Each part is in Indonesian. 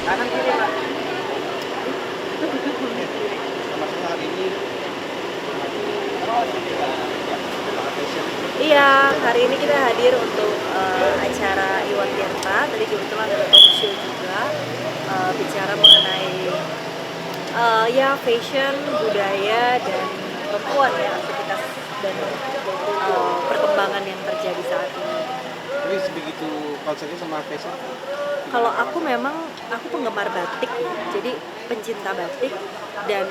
Kanan kiri Pak. Termasuk hari ini Iya, hari ini kita hadir untuk acara Iwan Tirta. Tadi kebetulan ada talk show juga bicara mengenai ya fashion, budaya dan perempuan ya, aktivitas dan perkembangan yang terjadi saat ini. Tapi begitu konsepnya sama fashion. Kalau aku memang aku penggemar batik, jadi pencinta batik dan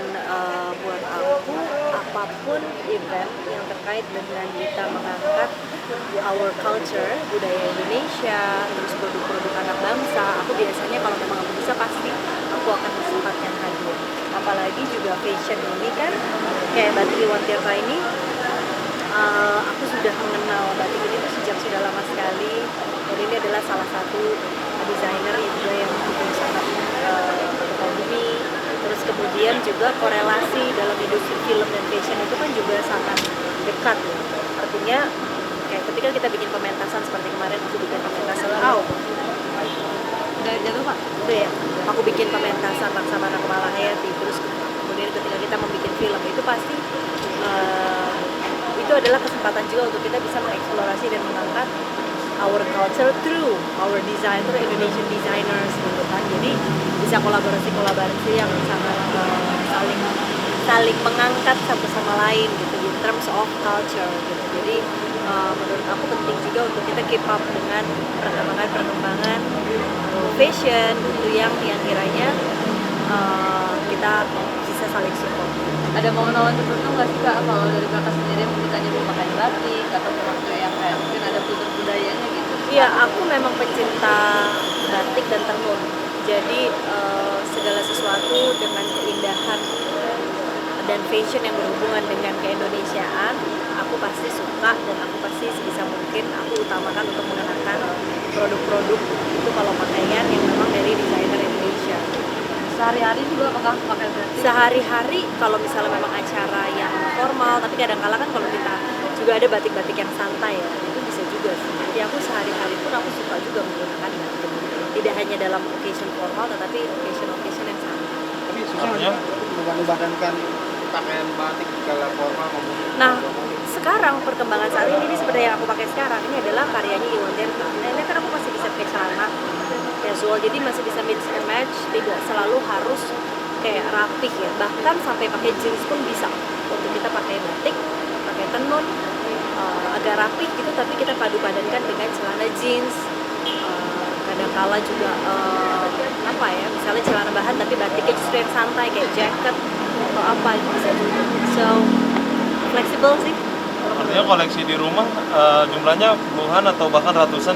buat aku apapun event yang terkait dengan kita mengangkat our culture, budaya Indonesia, terus produk-produk anak bangsa, aku biasanya kalau memang aku bisa pasti aku akan kesempatkan hadir. Apalagi juga fashion ini kan kayak batik Iwan Tirta ini, aku sudah mengenal batik ini tuh sejak sudah lama sekali. Dan ini adalah salah satu desainer juga yang juga sangat bumi. Terus kemudian juga korelasi dalam industri film dan fashion itu kan juga sangat dekat ya. Artinya kayak ketika kita bikin pementasan seperti kemarin aku bikin pementasan Udah jatuh Pak? udah ya, aku bikin pementasan Laksamana Kamalahayati. Terus kemudian ketika kita membuat film itu pasti itu adalah kesempatan juga untuk kita bisa mengeksplorasi dan mengangkat our culture through our designer, Indonesian designers gitu kan. Jadi bisa kolaborasi yang sangat saling mengangkat satu sama lain gitu in terms of culture gitu. Jadi menurut aku penting juga untuk kita keep up dengan perkembangan fashion gitu yang kiranya kita bisa saling support. Ada momen-momen tertentu nggak sih Kak, kalau dari Kakak sendiri mungkin aja mau pakai batik atau waktu yang kayak mungkin ada kultur budayanya gitu? Iya, aku memang pencinta batik dan tenun. Jadi segala sesuatu dengan keindahan dan fashion yang berhubungan dengan keindonesiaan, aku pasti suka dan aku pasti sebisa mungkin aku utamakan untuk mengenakan produk-produk itu kalau pakaian yang memang dari desainer Indonesia. Sehari-hari juga apakah pakai batik? Sehari-hari kalau misalnya memang acara yang formal, tapi kadang-kala kan kalau kita juga ada batik-batik yang santai ya, itu bisa juga sih. Jadi aku sehari-hari pun aku suka juga menggunakan batik. Tidak hanya dalam occasion formal, tetapi occasion yang santai. Tapi susah membadankan pakaian batik kalau formal maupun Nah, sekarang perkembangan saat ini seperti yang aku pakai sekarang, ini adalah karyanya Iwan Tirta. Nah, ini kan aku masih bisa pakai celana casual, jadi masih bisa mix and match, tidak selalu harus kayak rapih ya. Bahkan sampai pakai jeans pun bisa. Untuk kita pakai batik, pakai tenun, agak rapih gitu, tapi kita padu-padankan dengan celana jeans. Kadang-kala juga apa ya, misalnya celana bahan tapi batiknya justru yang santai kayak jacket atau apa itu bisa juga. So flexible sih. Artinya koleksi di rumah jumlahnya puluhan atau bahkan ratusan?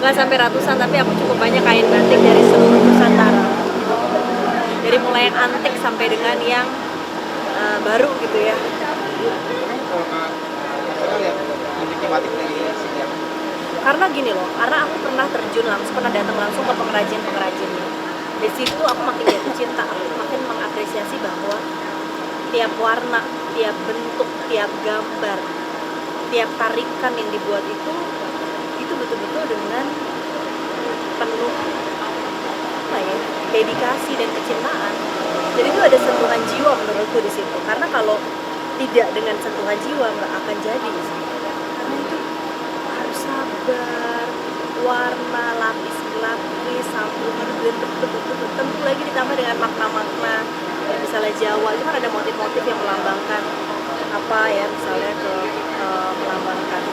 Nggak sampai ratusan, tapi aku cukup banyak kain batik dari seluruh Nusantara. Dari mulai yang antik sampai dengan yang baru gitu ya. kalau masalah lihat memiliki batik dari sini ya. Karena gini loh, karena aku pernah terjun langsung, pernah datang langsung ke pengrajin-pengrajinnya. Di situ aku makin jatuh cinta, aku makin mengapresiasi bahwa tiap warna, tiap bentuk, tiap gambar, tiap tarikan yang dibuat itu betul-betul dengan penuh apa ya, dedikasi dan kecintaan. Jadi itu ada sentuhan jiwa menurutku di situ. Karena kalau tidak dengan sentuhan jiwa nggak akan jadi sih. Karena itu harus sabar, warna, lapis, sambungan, bentuk tentu lagi ditambah dengan makna-makna. Misalnya Jawa itu kan ada motif-motif yang melambangkan apa ya, misalnya melambangkan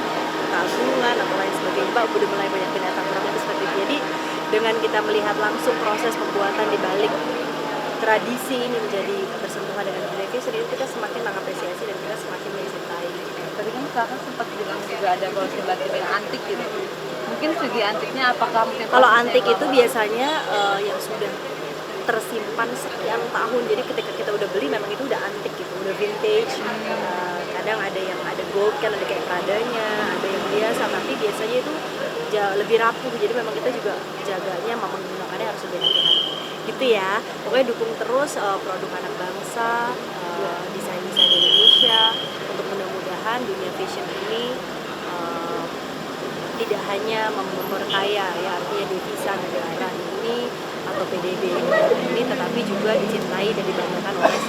keagungan atau lain sebagainya. Mbak udah mulai banyak binatang terang itu seperti itu. Jadi dengan kita melihat langsung proses pembuatan di balik tradisi ini menjadi bersentuhan dengan budaya fashion, itu kita semakin mengapresiasi dan kita semakin mencintai. Tadi kan Kakak sempat bilang juga ada koleksi batik yang antik gitu. Mungkin segi antiknya apakah mungkin Kalau prosesnya antik yang itu lama? biasanya yang sudah tersimpan sekian tahun, jadi ketika kita udah beli memang itu udah antik gitu, udah vintage. Kadang ada yang ada gold kan, ada kayak Pradanya, ada yang biasa, tapi biasanya itu lebih rapuh, jadi memang kita juga jaganya menggunakannya harus lebih hati-hati gitu ya. Pokoknya dukung terus produk anak bangsa, desain-desain Indonesia, untuk mudah-mudahan dunia fashion ini tidak hanya memperkaya ya, artinya devisa negara ini, atau PDB ini, tetapi juga dicintai dan dibanggakan oleh